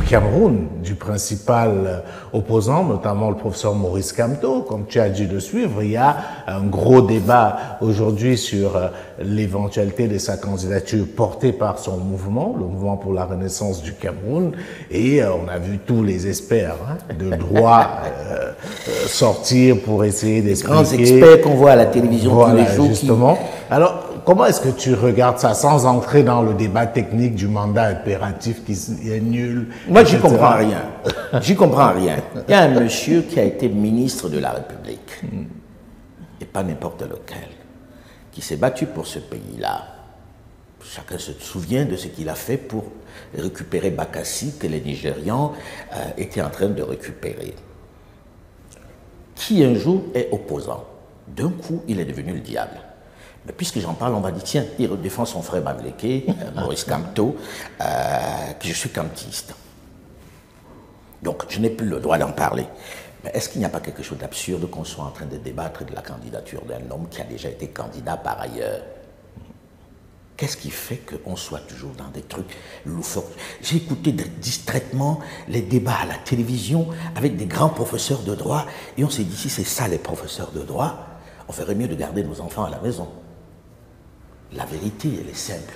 Cameroun du principal opposant, notamment le professeur Maurice Kamto, comme tu as dû le suivre. Il y a un gros débat aujourd'hui sur l'éventualité de sa candidature portée par son mouvement, le mouvement pour la renaissance du Cameroun. Et on a vu tous les experts de droit sortir pour essayer d'expliquer. Grands experts qu'on voit à la télévision tous les jours. Justement. Alors, comment est-ce que tu regardes ça sans entrer dans le débat technique du mandat impératif qui est nul? Moi, j'y comprends rien. J'y comprends rien. Il y a un monsieur qui a été ministre de la République, et pas n'importe lequel, qui s'est battu pour ce pays-là. Chacun se souvient de ce qu'il a fait pour récupérer Bakassi, que les Nigérians étaient en train de récupérer. Qui un jour est opposant. D'un coup, il est devenu le diable. Mais puisque j'en parle, on va dire, tiens, il défend son frère Mamléké, Maurice Kamto, que je suis kamtiste. Donc, je n'ai plus le droit d'en parler. Mais est-ce qu'il n'y a pas quelque chose d'absurde qu'on soit en train de débattre de la candidature d'un homme qui a déjà été candidat par ailleurs? Qu'est-ce qui fait qu'on soit toujours dans des trucs loufoques? J'ai écouté distraitement les débats à la télévision avec des grands professeurs de droit et on s'est dit, si c'est ça les professeurs de droit, on ferait mieux de garder nos enfants à la maison. La vérité, elle est simple.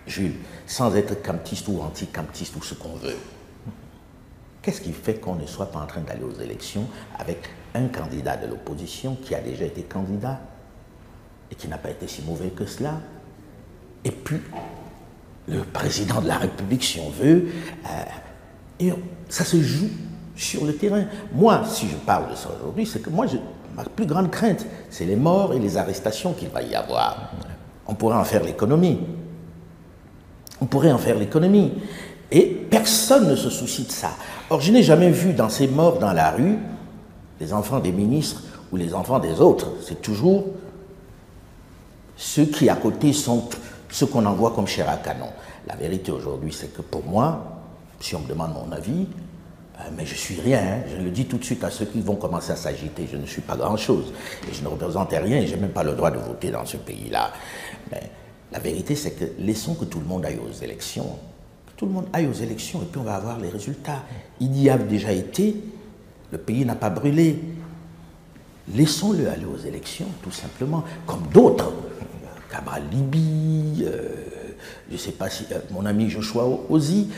Jules, sans être kamtiste ou anti-kamtiste ou ce qu'on veut, qu'est-ce qui fait qu'on ne soit pas en train d'aller aux élections avec un candidat de l'opposition qui a déjà été candidat et qui n'a pas été si mauvais que cela? Et puis, le président de la République, si on veut, et ça se joue sur le terrain. Moi, si je parle de ça aujourd'hui, c'est que moi, ma plus grande crainte, c'est les morts et les arrestations qu'il va y avoir. On pourrait en faire l'économie. On pourrait en faire l'économie. Et personne ne se soucie de ça. Or, je n'ai jamais vu dans ces morts dans la rue, les enfants des ministres ou les enfants des autres. C'est toujours ceux qui, à côté, sont ceux qu'on envoie comme chair à canon. La vérité aujourd'hui, c'est que pour moi, si on me demande mon avis, mais je suis rien, hein. Je le dis tout de suite à ceux qui vont commencer à s'agiter, je ne suis pas grand-chose, et je ne représente rien, et je n'ai même pas le droit de voter dans ce pays-là. Mais la vérité, c'est que laissons que tout le monde aille aux élections, que tout le monde aille aux élections, et puis on va avoir les résultats. Il y a déjà été, le pays n'a pas brûlé. Laissons-le aller aux élections, tout simplement, comme d'autres. Cabral Libi, je ne sais pas si mon ami Joshua Ozi,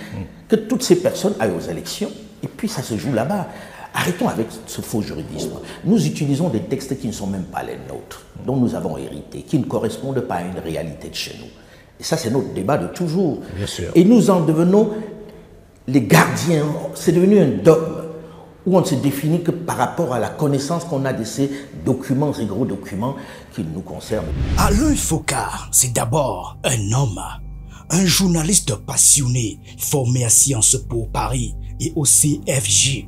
que toutes ces personnes aillent aux élections, et puis ça se joue là-bas. Arrêtons avec ce faux juridisme. Nous utilisons des textes qui ne sont même pas les nôtres, dont nous avons hérité, qui ne correspondent pas à une réalité de chez nous. Et ça, c'est notre débat de toujours. Bien sûr. Et nous en devenons les gardiens. C'est devenu un dogme où on ne se définit que par rapport à la connaissance qu'on a de ces documents, ces gros documents qui nous concernent. Alain Foka, c'est d'abord un homme, un journaliste passionné, formé à Sciences Po Paris et au CFJ.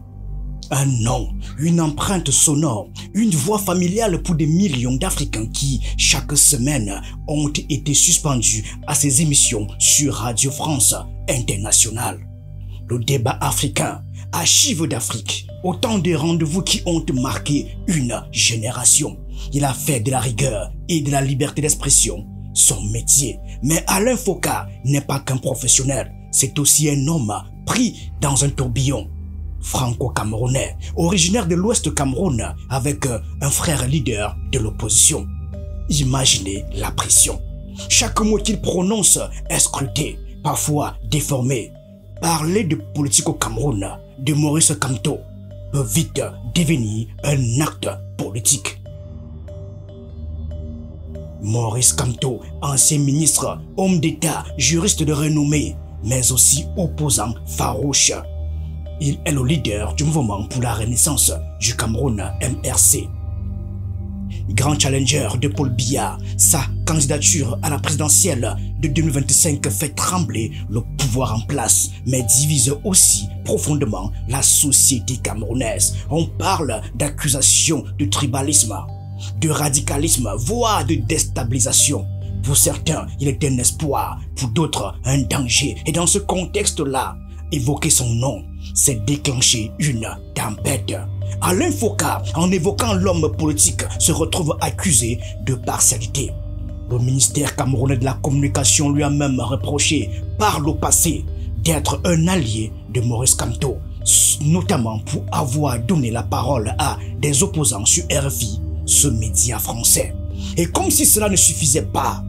Un nom, une empreinte sonore, une voix familiale pour des millions d'Africains qui, chaque semaine, ont été suspendus à ses émissions sur Radio France Internationale. Le débat africain, archives d'Afrique, autant de rendez-vous qui ont marqué une génération. Il a fait de la rigueur et de la liberté d'expression son métier. Mais Alain Foka n'est pas qu'un professionnel, c'est aussi un homme pris dans un tourbillon. Franco-camerounais, originaire de l'Ouest Cameroun, avec un frère leader de l'opposition. Imaginez la pression. Chaque mot qu'il prononce est scruté, parfois déformé. Parler de politique au Cameroun, de Maurice Kamto, peut vite devenir un acte politique. Maurice Kamto, ancien ministre, homme d'État, juriste de renommée, mais aussi opposant farouche. Il est le leader du mouvement pour la renaissance du Cameroun, MRC. Grand challenger de Paul Biya, sa candidature à la présidentielle de 2025 fait trembler le pouvoir en place, mais divise aussi profondément la société camerounaise. On parle d'accusation de tribalisme, de radicalisme, voire de déstabilisation. Pour certains, il est un espoir, pour d'autres, un danger. Et dans ce contexte-là, évoquer son nom, c'est déclencher une tempête. Alain Foka, en évoquant l'homme politique, se retrouve accusé de partialité. Le ministère camerounais de la communication lui a même reproché par le passé d'être un allié de Maurice Kamto, notamment pour avoir donné la parole à des opposants sur RFI, ce média français. Et comme si cela ne suffisait pas,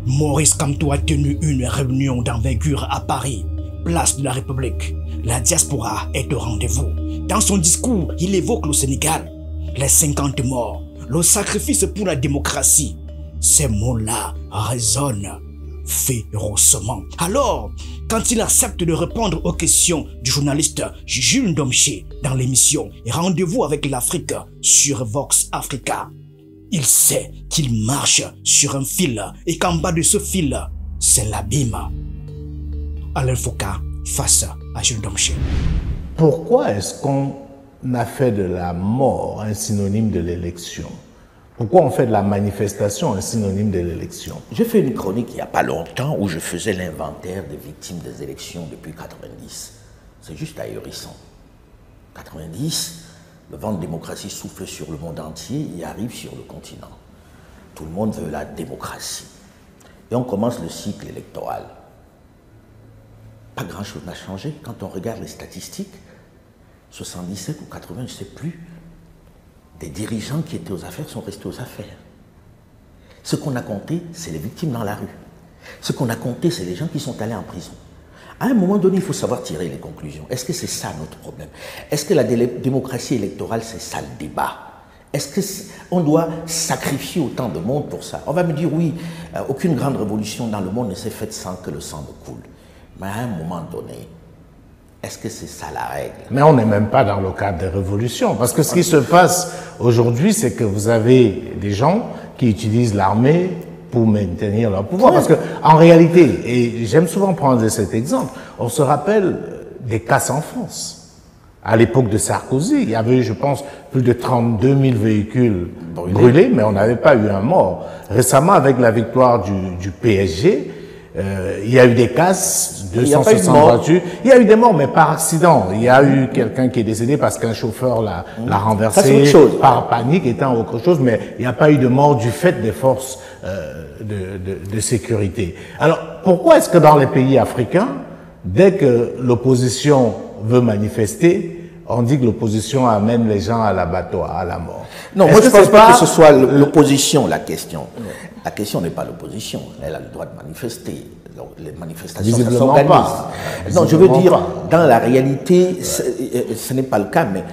Maurice Kamto a tenu une réunion d'envergure à Paris, place de la République. La diaspora est au rendez-vous. Dans son discours, il évoque le Sénégal, les 50 morts, le sacrifice pour la démocratie. Ces mots-là résonnent férocement. Alors, quand il accepte de répondre aux questions du journaliste Jules Ndomché dans l'émission Rendez-vous avec l'Afrique sur Vox Africa, il sait qu'il marche sur un fil et qu'en bas de ce fil, c'est l'abîme. Alain Foucault face à Jules Ndomché. Pourquoi est-ce qu'on a fait de la mort un synonyme de l'élection? Pourquoi on fait de la manifestation un synonyme de l'élection? J'ai fait une chronique il n'y a pas longtemps où je faisais l'inventaire des victimes des élections depuis 90. C'est juste ahurissant. 90, le vent de démocratie souffle sur le monde entier et arrive sur le continent. Tout le monde veut la démocratie. Et on commence le cycle électoral. Pas grand-chose n'a changé. Quand on regarde les statistiques, 77 ou 80, je ne sais plus, des dirigeants qui étaient aux affaires sont restés aux affaires. Ce qu'on a compté, c'est les victimes dans la rue. Ce qu'on a compté, c'est les gens qui sont allés en prison. À un moment donné, il faut savoir tirer les conclusions. Est-ce que c'est ça notre problème? Est-ce que la démocratie électorale, c'est ça le débat? Est-ce qu'on doit sacrifier autant de monde pour ça? On va me dire, oui, aucune grande révolution dans le monde ne s'est faite sans que le sang ne coule. Mais à un moment donné, est-ce que c'est ça la règle? Mais on n'est même pas dans le cadre des révolutions. Parce que ce qui se passe aujourd'hui, c'est que vous avez des gens qui utilisent l'armée pour maintenir leur pouvoir. Parce que, en réalité, et j'aime souvent prendre cet exemple, on se rappelle des casses en France. À l'époque de Sarkozy, il y avait, je pense, plus de 32 000 véhicules brûlés, mais on n'avait pas eu un mort. Récemment, avec la victoire du PSG, il y a eu des casses, 260 voitures. Il y a eu des morts, mais par accident. Il y a eu quelqu'un qui est décédé parce qu'un chauffeur l'a renversé par panique, étant autre chose, mais il n'y a pas eu de mort du fait des forces de sécurité. Alors, pourquoi est-ce que dans les pays africains, dès que l'opposition veut manifester, on dit que l'opposition amène les gens à l'abattoir, à la mort? Non, moi je ne pense pas que ce soit l'opposition la question. La question n'est pas l'opposition, elle a le droit de manifester. Donc, les manifestations, ça s'organise. Non, je veux dire, dans la réalité, ce n'est pas le cas, mais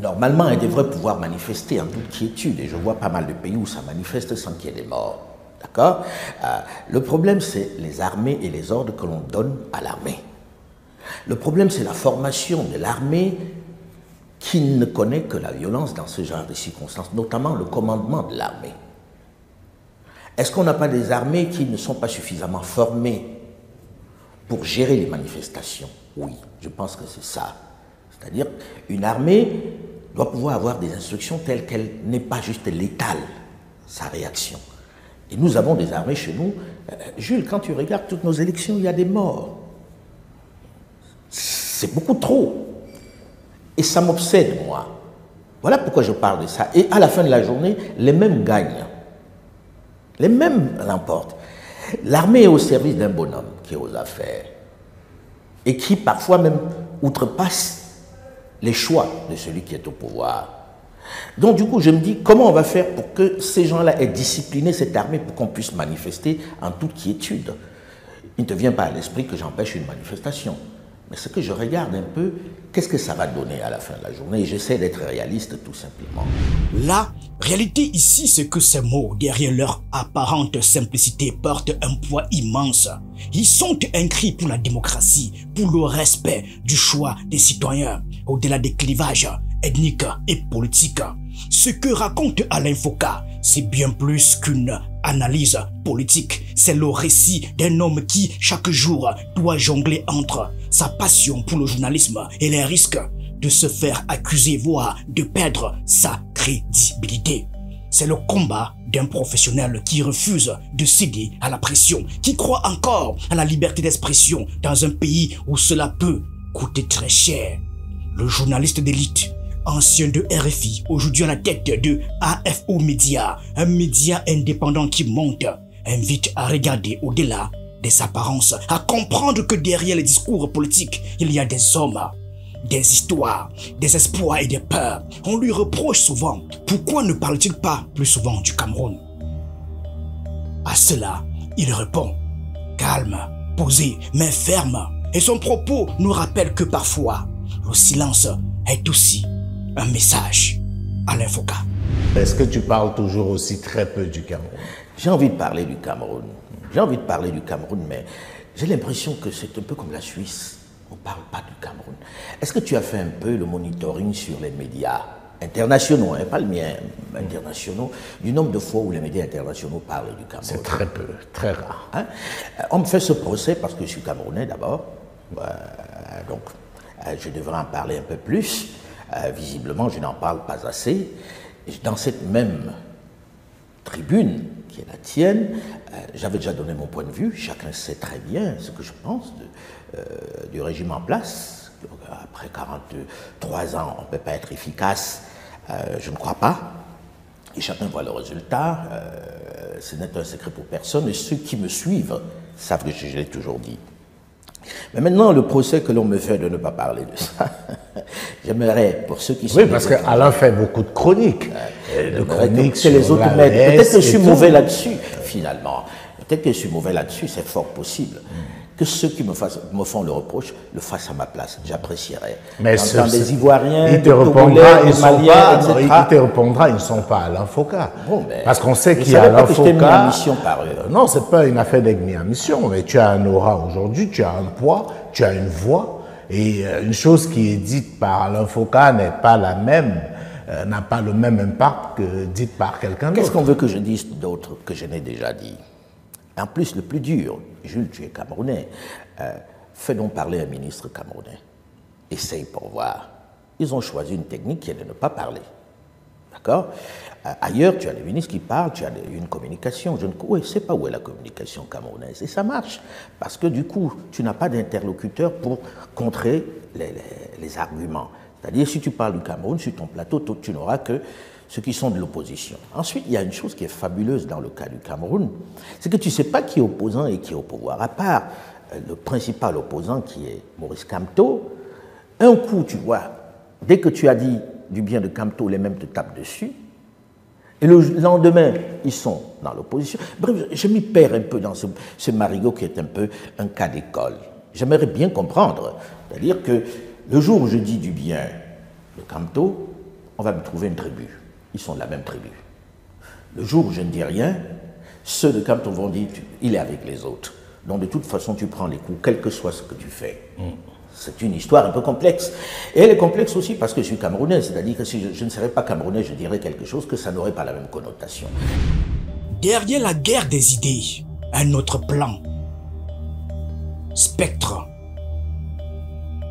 normalement, elle devrait pouvoir manifester en toute quiétude. Et je vois pas mal de pays où ça manifeste sans qu'il y ait des morts. D'accord? Le problème, c'est les armées et les ordres que l'on donne à l'armée. Le problème, c'est la formation de l'armée qui ne connaît que la violence dans ce genre de circonstances, notamment le commandement de l'armée. Est-ce qu'on n'a pas des armées qui ne sont pas suffisamment formées pour gérer les manifestations? Oui, je pense que c'est ça. C'est-à-dire, une armée doit pouvoir avoir des instructions telles qu'elle n'est pas juste létale, sa réaction. Et nous avons des armées chez nous. Jules, quand tu regardes toutes nos élections, il y a des morts. C'est beaucoup trop. Et ça m'obsède, moi. Voilà pourquoi je parle de ça. Et à la fin de la journée, les mêmes gagnent. Les mêmes l'emportent. L'armée est au service d'un bonhomme qui est aux affaires et qui parfois même outrepasse les choix de celui qui est au pouvoir. Donc du coup, je me dis, comment on va faire pour que ces gens-là aient discipliné cette armée pour qu'on puisse manifester en toute quiétude? Il ne te vient pas à l'esprit que j'empêche une manifestation. Mais ce que je regarde un peu, qu'est-ce que ça va donner à la fin de la journée? Et j'essaie d'être réaliste tout simplement. La réalité ici, c'est que ces mots, derrière leur apparente simplicité, portent un poids immense. Ils sont un cri pour la démocratie, pour le respect du choix des citoyens, au-delà des clivages ethniques et politiques. Ce que raconte Alain Foucault, c'est bien plus qu'une analyse politique. C'est le récit d'un homme qui, chaque jour, doit jongler entre sa passion pour le journalisme et les risques de se faire accuser, voire de perdre sa crédibilité. C'est le combat d'un professionnel qui refuse de céder à la pression, qui croit encore à la liberté d'expression dans un pays où cela peut coûter très cher. Le journaliste d'élite, ancien de RFI, aujourd'hui à la tête de AFO Média, un média indépendant qui monte, invite à regarder au-delà des apparences, à comprendre que derrière les discours politiques, il y a des hommes, des histoires, des espoirs et des peurs. On lui reproche souvent, pourquoi ne parle-t-il pas plus souvent du Cameroun? À cela, il répond, calme, posé, mais ferme. Et son propos nous rappelle que parfois, le silence est aussi un message. Alain Foka. Est-ce que tu parles toujours aussi très peu du Cameroun? J'ai envie de parler du Cameroun. J'ai envie de parler du Cameroun, mais j'ai l'impression que c'est un peu comme la Suisse. On ne parle pas du Cameroun. Est-ce que tu as fait un peu le monitoring sur les médias internationaux, hein, pas le mien, internationaux, du nombre de fois où les médias internationaux parlent du Cameroun? C'est très peu, très rare. Hein? On me fait ce procès parce que je suis Camerounais d'abord. Donc, je devrais en parler un peu plus. Visiblement, je n'en parle pas assez. Dans cette même tribune, qui est la tienne, j'avais déjà donné mon point de vue. Chacun sait très bien ce que je pense du régime en place. Après 43 ans, on ne peut pas être efficace. Je ne crois pas. Et chacun voit le résultat. Ce n'est un secret pour personne. Et ceux qui me suivent savent que je l'ai toujours dit. Mais maintenant, le procès que l'on me fait de ne pas parler de ça, j'aimerais, pour ceux qui sont... Oui, parce qu'Alain fait beaucoup de chroniques. De chroniques sur les autres maîtres. Peut-être que je suis mauvais là-dessus, finalement. Peut-être que je suis mauvais là-dessus, c'est fort possible. Que ceux qui me font le reproche le fassent à ma place. J'apprécierais. Mais des Ivoiriens, il te des Togolais, des Maliens, etc. Il te répondra, ils ne sont pas Alain Foka. Bon, parce qu'on sait qu'il y a Alain Foka. Mis en mission par eux. Non, c'est pas une affaire d'être mis en mission, mais tu as un aura aujourd'hui, tu as un poids, tu as une voix, et une chose qui est dite par Alain Foka n'est pas la même, n'a pas le même impact que dite par quelqu'un d'autre. Qu'est-ce qu'on veut que je dise d'autre que je n'ai déjà dit? En plus, le plus dur, Jules, tu es Camerounais, fais donc parler un ministre camerounais. Essaye pour voir. Ils ont choisi une technique qui est de ne pas parler. D'accord? Ailleurs, tu as des ministres qui parlent, tu as une communication. Je ne sais pas où est la communication camerounaise. Et ça marche. Parce que du coup, tu n'as pas d'interlocuteur pour contrer les arguments. C'est-à-dire, si tu parles du Cameroun sur ton plateau, tu n'auras que ceux qui sont de l'opposition. Ensuite, il y a une chose qui est fabuleuse dans le cas du Cameroun, c'est que tu ne sais pas qui est opposant et qui est au pouvoir. À part le principal opposant qui est Maurice Kamto, un coup, tu vois, dès que tu as dit du bien de Kamto, les mêmes te tapent dessus, et le lendemain, ils sont dans l'opposition. Bref, je m'y perds un peu dans ce marigot qui est un peu un cas d'école. J'aimerais bien comprendre, c'est-à-dire que le jour où je dis du bien de Kamto, on va me trouver une tribu. Ils sont de la même tribu. Le jour où je ne dis rien, ceux de Kamto vont dire il est avec les autres. Donc de toute façon, tu prends les coups, quel que soit ce que tu fais. C'est une histoire un peu complexe. Et elle est complexe aussi parce que je suis Camerounais. C'est-à-dire que si je ne serais pas Camerounais, je dirais quelque chose que ça n'aurait pas la même connotation. Derrière la guerre des idées, un autre plan. Spectre.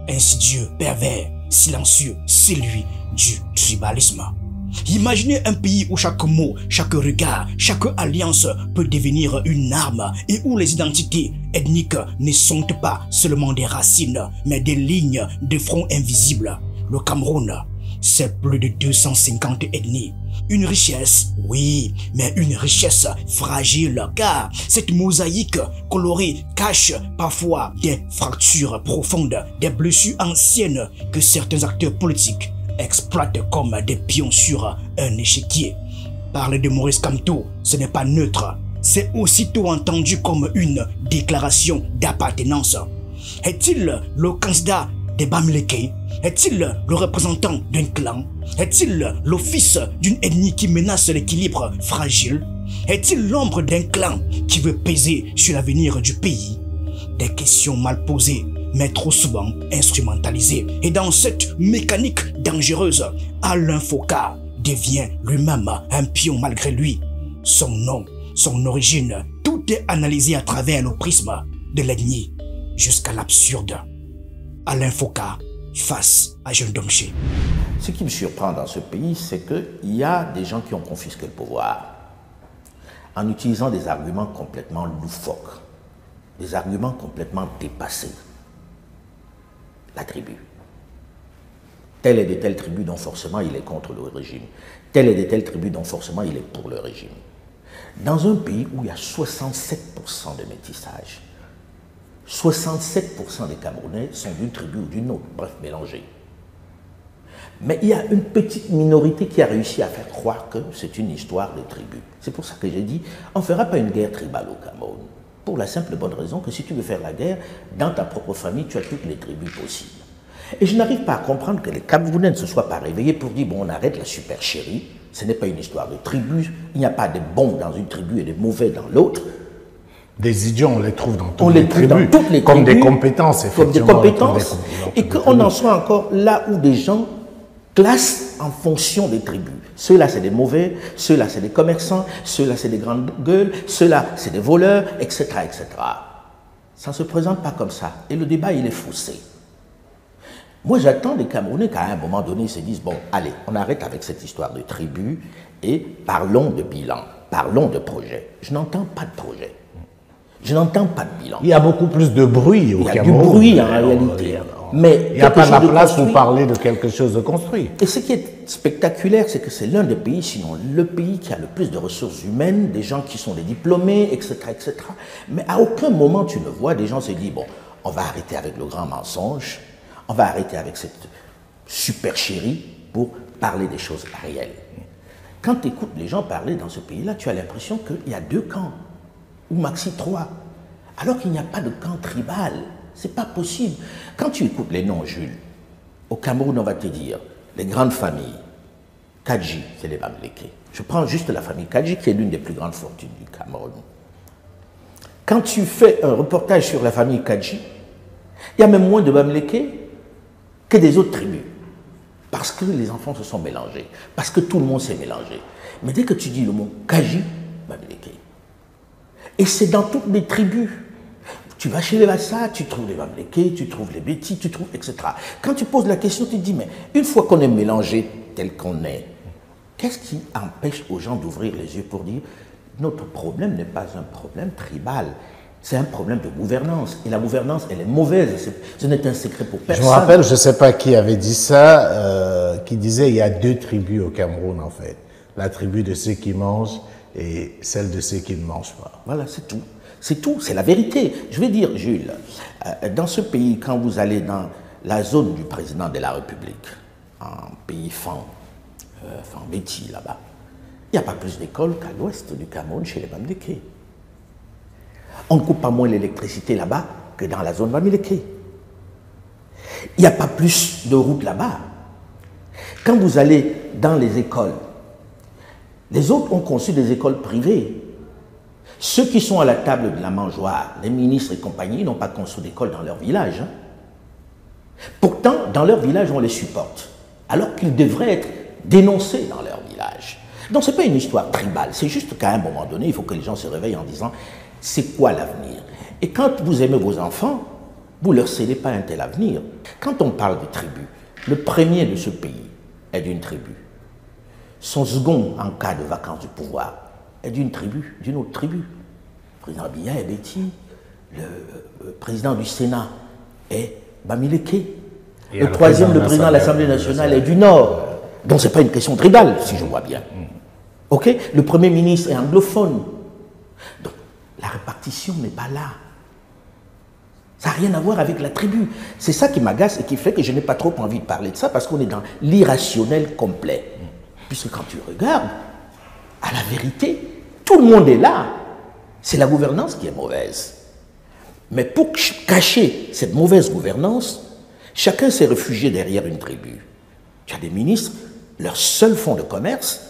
Insidieux, pervers, silencieux, celui du tribalisme. Imaginez un pays où chaque mot, chaque regard, chaque alliance peut devenir une arme et où les identités ethniques ne sont pas seulement des racines, mais des lignes de front invisibles. Le Cameroun, c'est plus de 250 ethnies. Une richesse, oui, mais une richesse fragile, car cette mosaïque colorée cache parfois des fractures profondes, des blessures anciennes que certains acteurs politiques exploitent comme des pions sur un échiquier. Parler de Maurice Kamto, ce n'est pas neutre, c'est aussitôt entendu comme une déclaration d'appartenance. Est-il le candidat des Bamileke? Est-il le représentant d'un clan? Est-il le fils d'une ethnie qui menace l'équilibre fragile? Est-il l'ombre d'un clan qui veut peser sur l'avenir du pays? Des questions mal posées, mais trop souvent instrumentalisées. Et dans cette mécanique dangereuse, Alain Foka devient lui-même un pion malgré lui. Son nom, son origine, tout est analysé à travers le prisme de l'ethnie jusqu'à l'absurde. Alain Foka face à Jeune Domché. Ce qui me surprend dans ce pays, c'est qu'il y a des gens qui ont confisqué le pouvoir en utilisant des arguments complètement loufoques, des arguments complètement dépassés. La tribu. Telle est de telle tribu dont forcément il est contre le régime. Telle est de telle tribu dont forcément il est pour le régime. Dans un pays où il y a 67% de métissage, 67% des Camerounais sont d'une tribu ou d'une autre, bref, mélangés. Mais il y a une petite minorité qui a réussi à faire croire que c'est une histoire de tribu. C'est pour ça que j'ai dit, on ne fera pas une guerre tribale au Cameroun. Pour la simple et bonne raison que si tu veux faire la guerre, dans ta propre famille, tu as toutes les tribus possibles. Et je n'arrive pas à comprendre que les Camerounais ne se soient pas réveillés pour dire, bon, on arrête la supercherie, ce n'est pas une histoire de tribu, il n'y a pas de bons dans une tribu et de mauvais dans l'autre. Des idiots, on les trouve dans toutes les tribus, comme des compétences, effectivement. Comme des compétences, et qu'on en soit encore là où des gens classent en fonction des tribus. Ceux-là, c'est des mauvais, ceux-là, c'est des commerçants, ceux-là, c'est des grandes gueules, ceux-là, c'est des voleurs, etc., etc. Ça ne se présente pas comme ça. Et le débat, il est faussé. Moi, j'attends des Camerounais qu'à un moment donné, ils se disent, bon, allez, on arrête avec cette histoire de tribus et parlons de bilan, parlons de projet. Je n'entends pas de projet. Je n'entends pas de bilan. Il y a beaucoup plus de bruit au Cameroun. Il y a du bruit en réalité. Mais il n'y a pas la place pour parler de quelque chose de construit. Et ce qui est spectaculaire, c'est que c'est l'un des pays, sinon le pays qui a le plus de ressources humaines, des gens qui sont des diplômés, etc., etc. Mais à aucun moment tu ne vois des gens se dire, bon, on va arrêter avec le grand mensonge, on va arrêter avec cette supercherie pour parler des choses réelles. Quand tu écoutes les gens parler dans ce pays-là, tu as l'impression qu'il y a 2 camps, ou maxi 3, alors qu'il n'y a pas de camp tribal. C'est pas possible. Quand tu écoutes les noms, Jules, au Cameroun, on va te dire, les grandes familles, Kadji, c'est les Bamileke. Je prends juste la famille Kadji, qui est l'une des plus grandes fortunes du Cameroun. Quand tu fais un reportage sur la famille Kadji, il y a même moins de Bamileke que des autres tribus. Parce que les enfants se sont mélangés. Parce que tout le monde s'est mélangé. Mais dès que tu dis le mot Kadji, Bamileke. Et c'est dans toutes les tribus. Tu vas chez les Bassa, tu trouves les Bamileke, tu trouves les Bétis, tu trouves, etc. Quand tu poses la question, tu te dis, mais une fois qu'on est mélangé tel qu'on est, qu'est-ce qui empêche aux gens d'ouvrir les yeux pour dire, notre problème n'est pas un problème tribal, c'est un problème de gouvernance. Et la gouvernance, elle est mauvaise, ce n'est un secret pour personne. Je me rappelle, je ne sais pas qui avait dit ça, qui disait il y a 2 tribus au Cameroun, en fait. La tribu de ceux qui mangent et celle de ceux qui ne mangent pas. Voilà, c'est tout. C'est tout, c'est la vérité. Je vais dire, Jules, dans ce pays, quand vous allez dans la zone du président de la République, en pays Béti, là-bas, il n'y a pas plus d'écoles qu'à l'ouest du Cameroun, chez les Bamileke. On ne coupe pas moins l'électricité là-bas que dans la zone Bamileke. Il n'y a pas plus de routes là-bas. Quand vous allez dans les écoles, les autres ont conçu des écoles privées. Ceux qui sont à la table de la mangeoire, les ministres et compagnie, n'ont pas conçu d'école dans leur village. Hein. Pourtant, dans leur village, on les supporte, alors qu'ils devraient être dénoncés dans leur village. Donc, ce n'est pas une histoire tribale, c'est juste qu'à un moment donné, il faut que les gens se réveillent en disant « c'est quoi l'avenir ?» Et quand vous aimez vos enfants, vous ne leur cédez pas un tel avenir. Quand on parle de tribu, le premier de ce pays est d'une tribu. Son second, en cas de vacance du pouvoir, est d'une tribu, d'une autre tribu. Le président Biya est Béti, le président du Sénat est Bamileke. Le troisième, le président de l'Assemblée nationale est du Nord. Donc ce n'est pas une question tribale, si je vois bien. Ok? Le Premier ministre est anglophone. Donc la répartition n'est pas là. Ça n'a rien à voir avec la tribu. C'est ça qui m'agace et qui fait que je n'ai pas trop envie de parler de ça parce qu'on est dans l'irrationnel complet. Puisque quand tu regardes, à la vérité, tout le monde est là. C'est la gouvernance qui est mauvaise. Mais pour cacher cette mauvaise gouvernance, chacun s'est réfugié derrière une tribu. Tu as des ministres, leur seul fonds de commerce,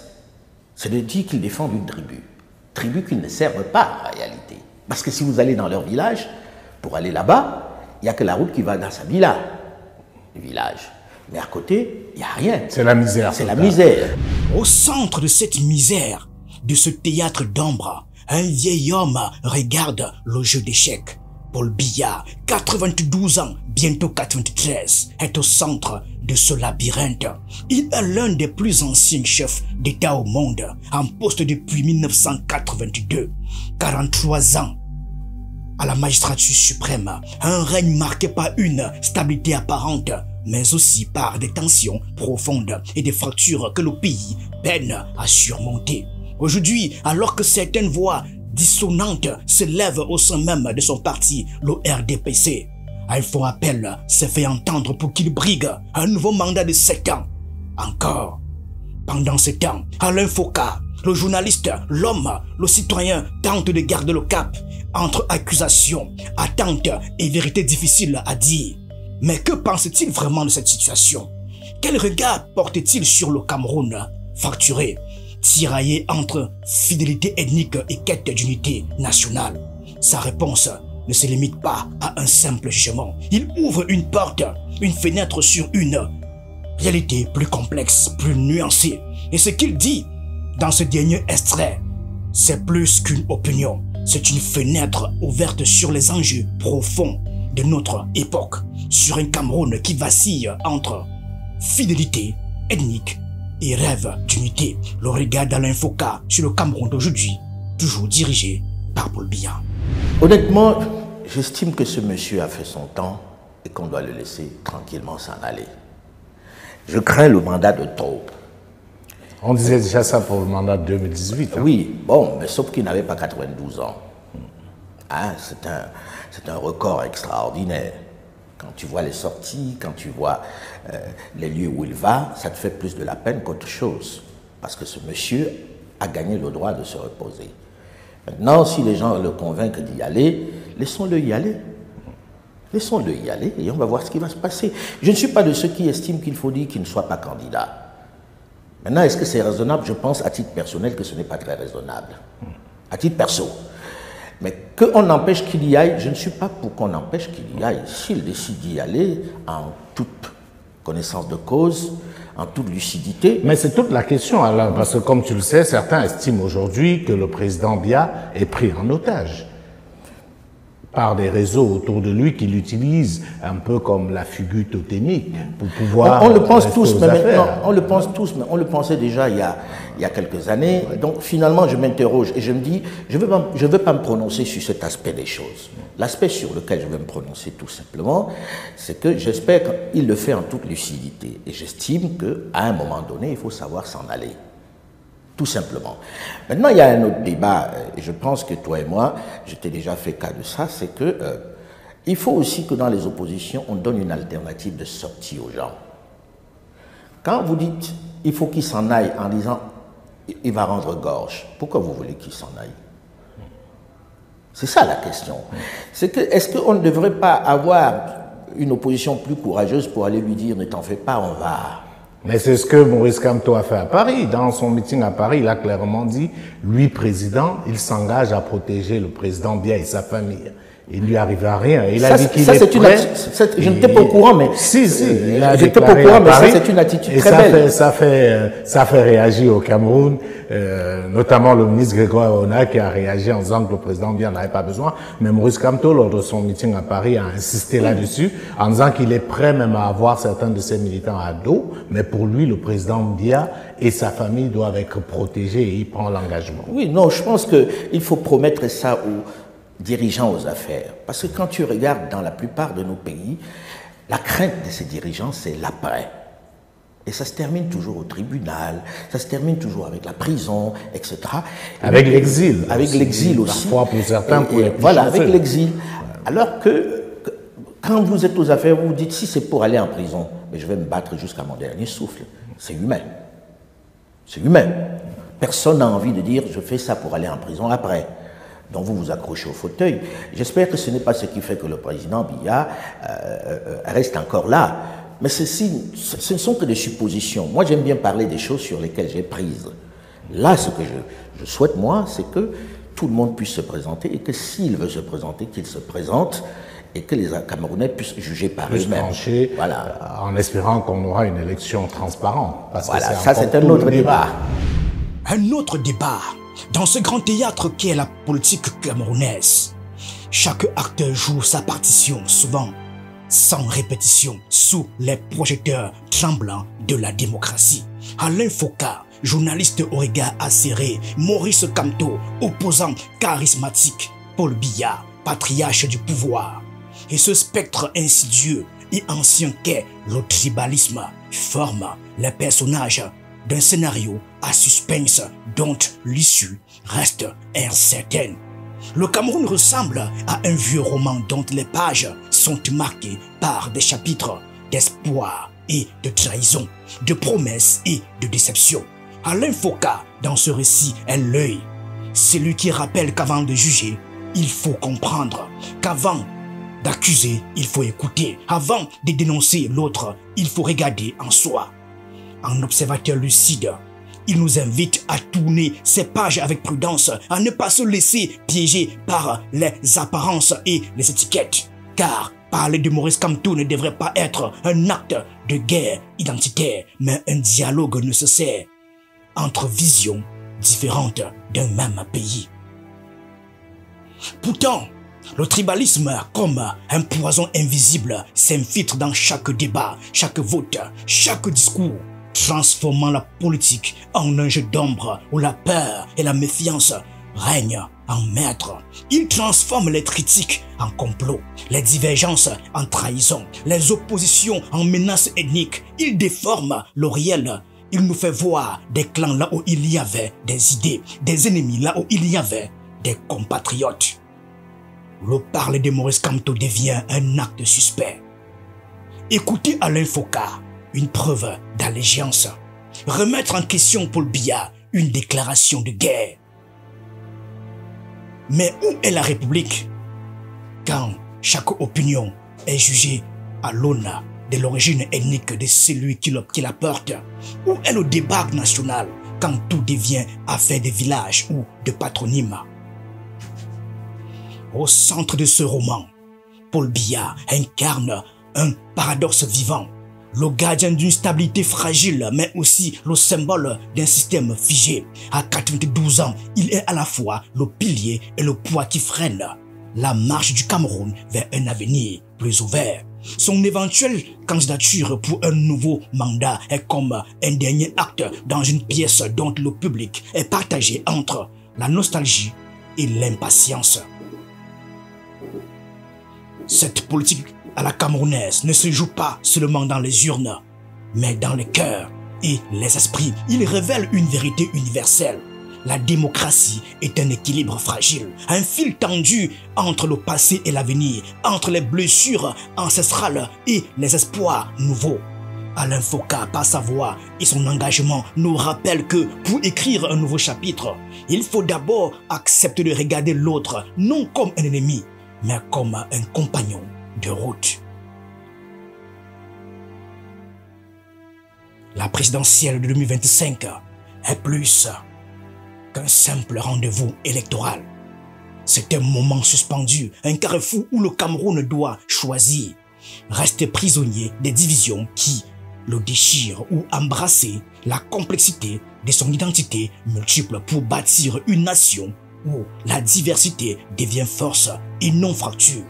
c'est de dire qu'ils défendent une tribu. Tribu qu'ils ne servent pas en réalité. Parce que si vous allez dans leur village, pour aller là-bas, il n'y a que la route qui va dans sa villa, le village. Mais à côté, il n'y a rien. C'est la misère. C'est la misère. Au centre de cette misère, de ce théâtre d'ombre, un vieil homme regarde le jeu d'échecs. Paul Biya, 92 ans, bientôt 93, est au centre de ce labyrinthe. Il est l'un des plus anciens chefs d'État au monde, en poste depuis 1982. 43 ans à la magistrature suprême, un règne marqué par une stabilité apparente, mais aussi par des tensions profondes et des fractures que le pays peine à surmonter. Aujourd'hui, alors que certaines voix dissonantes s'élèvent au sein même de son parti, le RDPC. Un fort appel s'est fait entendre pour qu'il brigue un nouveau mandat de 7 ans. Encore. Pendant ce temps, Alain Foka, le journaliste, l'homme, le citoyen tente de garder le cap entre accusations, attentes et vérité difficile à dire. Mais que pense-t-il vraiment de cette situation? Quel regard porte-t-il sur le Cameroun fracturé, tiraillé entre fidélité ethnique et quête d'unité nationale? Sa réponse ne se limite pas à un simple jugement. Il ouvre une porte, une fenêtre sur une réalité plus complexe, plus nuancée. Et ce qu'il dit dans ce dernier extrait, c'est plus qu'une opinion. C'est une fenêtre ouverte sur les enjeux profonds de notre époque, sur un Cameroun qui vacille entre fidélité ethnique et rêve d'unité. Le regard d'Alain Foka sur le Cameroun d'aujourd'hui, toujours dirigé par Paul Biya. Honnêtement, j'estime que ce monsieur a fait son temps et qu'on doit le laisser tranquillement s'en aller. Je crains le mandat de trop. On disait déjà ça pour le mandat de 2018. Hein. Oui, bon, mais sauf qu'il n'avait pas 92 ans. Hein, c'est un record extraordinaire. Quand tu vois les sorties, quand tu vois les lieux où il va, ça te fait plus de la peine qu'autre chose. Parce que ce monsieur a gagné le droit de se reposer. Maintenant, si les gens le convainquent d'y aller, laissons-le y aller. Laissons-le y aller et on va voir ce qui va se passer. Je ne suis pas de ceux qui estiment qu'il faut dire qu'il ne soit pas candidat. Maintenant, est-ce que c'est raisonnable? Je pense à titre personnel que ce n'est pas très raisonnable. À titre perso. Mais qu'on empêche qu'il y aille, je ne suis pas pour qu'on empêche qu'il y aille. S'il décide d'y aller en toute connaissance de cause, en toute lucidité. Mais c'est toute la question, Alain, parce que comme tu le sais, certains estiment aujourd'hui que le président Biya est pris en otage par des réseaux autour de lui qu'il utilise un peu comme la figure totémique pour pouvoir... On le pense tous, mais maintenant, on le pense tous, mais on le pensait déjà il y a quelques années. Ouais. Donc finalement, je m'interroge et je me dis, je ne veux pas me prononcer sur cet aspect des choses. L'aspect sur lequel je vais me prononcer tout simplement, c'est que j'espère qu'il le fait en toute lucidité. Et j'estime qu'à un moment donné, il faut savoir s'en aller. Tout simplement. Maintenant, il y a un autre débat, et je pense que toi et moi, je t'ai déjà fait cas de ça, c'est que il faut aussi que dans les oppositions, on donne une alternative de sortie aux gens. Quand vous dites, il faut qu'il s'en aille en disant, il va rendre gorge, pourquoi vous voulez qu'il s'en aille? C'est ça la question. C'est que, est-ce qu'on ne devrait pas avoir une opposition plus courageuse pour aller lui dire, ne t'en fais pas, on va... Mais c'est ce que Maurice Kamto a fait à Paris. Dans son meeting à Paris, il a clairement dit, lui, président, il s'engage à protéger le président Biya et sa famille. Il ne lui arrivera rien. Il a dit qu'il est prêt. Je n'étais pas au courant, mais... Si, j'étais pas au courant, mais ça, c'est une attitude très belle. Ça fait réagir au Cameroun, notamment le ministre Grégoire Ona qui a réagi en disant que le président Biya n'avait pas besoin. Mais Maurice Kamto, lors de son meeting à Paris, a insisté là-dessus, en disant qu'il est prêt même à avoir certains de ses militants à dos. Mais pour lui, le président Biya et sa famille doivent être protégés et il prend l'engagement. Oui, non, je pense qu'il faut promettre ça aux dirigeants aux affaires. Parce que quand tu regardes dans la plupart de nos pays, la crainte de ces dirigeants, c'est l'après. Et ça se termine toujours au tribunal, ça se termine toujours avec la prison, etc. Avec l'exil. Avec l'exil aussi. Parfois pour certains, pour les plus voilà, avec l'exil. Alors que quand vous êtes aux affaires, vous vous dites, si c'est pour aller en prison, mais je vais me battre jusqu'à mon dernier souffle. C'est humain. C'est humain. Personne n'a envie de dire, je fais ça pour aller en prison après. Donc vous vous accrochez au fauteuil. J'espère que ce n'est pas ce qui fait que le président Biya reste encore là. Mais ce ne sont que des suppositions. Moi, j'aime bien parler des choses sur lesquelles j'ai prise. Là, ce que je souhaite, moi, c'est que tout le monde puisse se présenter et que s'il veut se présenter, qu'il se présente et que les Camerounais puissent juger par eux-mêmes. Voilà. En espérant qu'on aura une élection transparente. Parce voilà, que ça c'est un autre débat. Un autre débat dans ce grand théâtre qu'est la politique camerounaise. Chaque acteur joue sa partition, souvent sans répétition, sous les projecteurs tremblants de la démocratie. Alain Foka, journaliste au regard acéré, Maurice Kamto, opposant charismatique, Paul Biya, patriarche du pouvoir. Et ce spectre insidieux et ancien qu'est le tribalisme forme les personnages d'un scénario à suspense dont l'issue reste incertaine. Le Cameroun ressemble à un vieux roman dont les pages sont marquées par des chapitres d'espoir et de trahison, de promesses et de déception. Alain Foka, dans ce récit, est l'œil. C'est lui qui rappelle qu'avant de juger, il faut comprendre, qu'avant d'accuser, il faut écouter, avant de dénoncer l'autre, il faut regarder en soi. En observateur lucide, il nous invite à tourner ces pages avec prudence, à ne pas se laisser piéger par les apparences et les étiquettes. Car parler de Maurice Kamto ne devrait pas être un acte de guerre identitaire, mais un dialogue nécessaire entre visions différentes d'un même pays. Pourtant, le tribalisme, comme un poison invisible, s'infiltre dans chaque débat, chaque vote, chaque discours, transformant la politique en un jeu d'ombre où la peur et la méfiance règnent en maître. Il transforme les critiques en complot, les divergences en trahison, les oppositions en menaces ethniques. Il déforme le réel. Il nous fait voir des clans là où il y avait des idées, des ennemis là où il y avait des compatriotes. Le parler de Maurice Kamto devient un acte suspect. Écoutez Alain Foka, une preuve d'allégeance. Remettre en question Paul Biya, une déclaration de guerre. Mais où est la République quand chaque opinion est jugée à l'aune de l'origine ethnique de celui qui la porte? Où est le débat national quand tout devient affaire de village ou de patronyme? Au centre de ce roman, Paul Biya incarne un paradoxe vivant, le gardien d'une stabilité fragile, mais aussi le symbole d'un système figé. À 92 ans, il est à la fois le pilier et le poids qui freine la marche du Cameroun vers un avenir plus ouvert. Son éventuelle candidature pour un nouveau mandat est comme un dernier acte dans une pièce dont le public est partagé entre la nostalgie et l'impatience. Cette politique à la camerounaise ne se joue pas seulement dans les urnes, mais dans les cœurs et les esprits. Il révèle une vérité universelle. La démocratie est un équilibre fragile, un fil tendu entre le passé et l'avenir, entre les blessures ancestrales et les espoirs nouveaux. Alain Foka, par sa voix et son engagement, nous rappelle que pour écrire un nouveau chapitre, il faut d'abord accepter de regarder l'autre, non comme un ennemi, mais comme un compagnon de route. La présidentielle de 2025 est plus qu'un simple rendez-vous électoral. C'est un moment suspendu, un carrefour où le Cameroun doit choisir, rester prisonnier des divisions qui le déchirent ou embrasser la complexité de son identité multiple pour bâtir une nation où la diversité devient force et non fracture.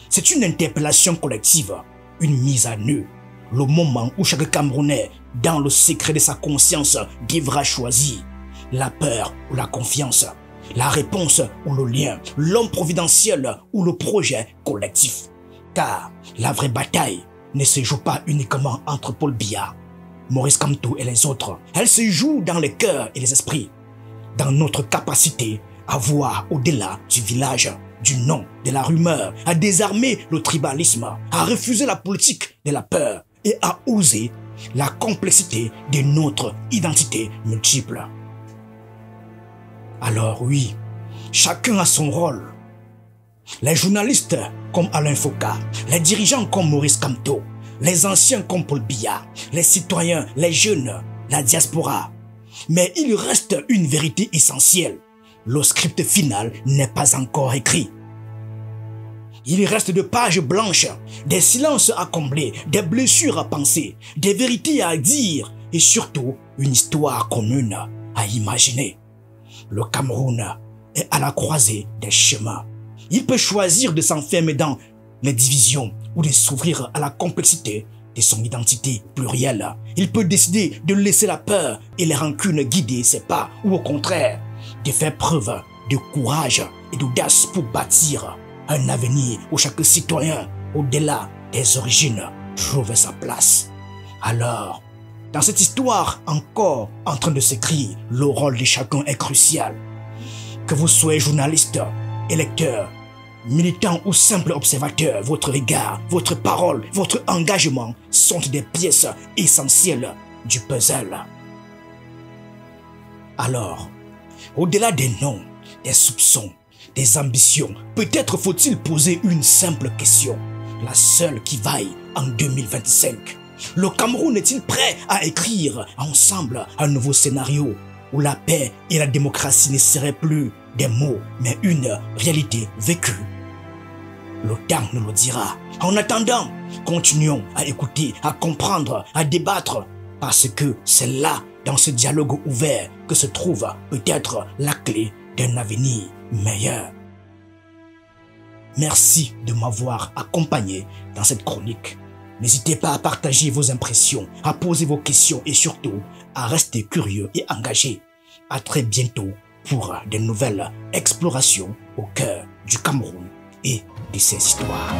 C'est une interpellation collective, une mise à nu, le moment où chaque Camerounais, dans le secret de sa conscience, devra choisir la peur ou la confiance, la réponse ou le lien, l'homme providentiel ou le projet collectif. Car la vraie bataille ne se joue pas uniquement entre Paul Biya, Maurice Kamto et les autres. Elle se joue dans les cœurs et les esprits, dans notre capacité à voir au-delà du village, du nom, de la rumeur, à désarmer le tribalisme, à refuser la politique de la peur et à oser la complexité de notre identité multiple. Alors oui, chacun a son rôle. Les journalistes comme Alain Foka, les dirigeants comme Maurice Kamto, les anciens comme Paul Biya, les citoyens, les jeunes, la diaspora. Mais il reste une vérité essentielle. Le script final n'est pas encore écrit. Il reste des pages blanches, des silences à combler, des blessures à penser, des vérités à dire et surtout une histoire commune à imaginer. Le Cameroun est à la croisée des chemins. Il peut choisir de s'enfermer dans les divisions ou de s'ouvrir à la complexité de son identité plurielle. Il peut décider de laisser la peur et les rancunes guider ses pas ou au contraire de faire preuve de courage et d'audace pour bâtir un avenir où chaque citoyen, au-delà des origines, trouve sa place. Alors, dans cette histoire encore en train de s'écrire, le rôle de chacun est crucial. Que vous soyez journaliste, électeurs, militants ou simples observateurs, votre regard, votre parole, votre engagement sont des pièces essentielles du puzzle. Alors, au-delà des noms, des soupçons, des ambitions, peut-être faut-il poser une simple question, la seule qui vaille en 2025. Le Cameroun est-il prêt à écrire ensemble un nouveau scénario où la paix et la démocratie ne seraient plus des mots, mais une réalité vécue? Le temps nous le dira. En attendant, continuons à écouter, à comprendre, à débattre, parce que c'est là, dans ce dialogue ouvert, que se trouve peut-être la clé d'un avenir meilleur. Merci de m'avoir accompagné dans cette chronique. N'hésitez pas à partager vos impressions, à poser vos questions et surtout à rester curieux et engagé. À très bientôt pour de nouvelles explorations au cœur du Cameroun et de ses histoires.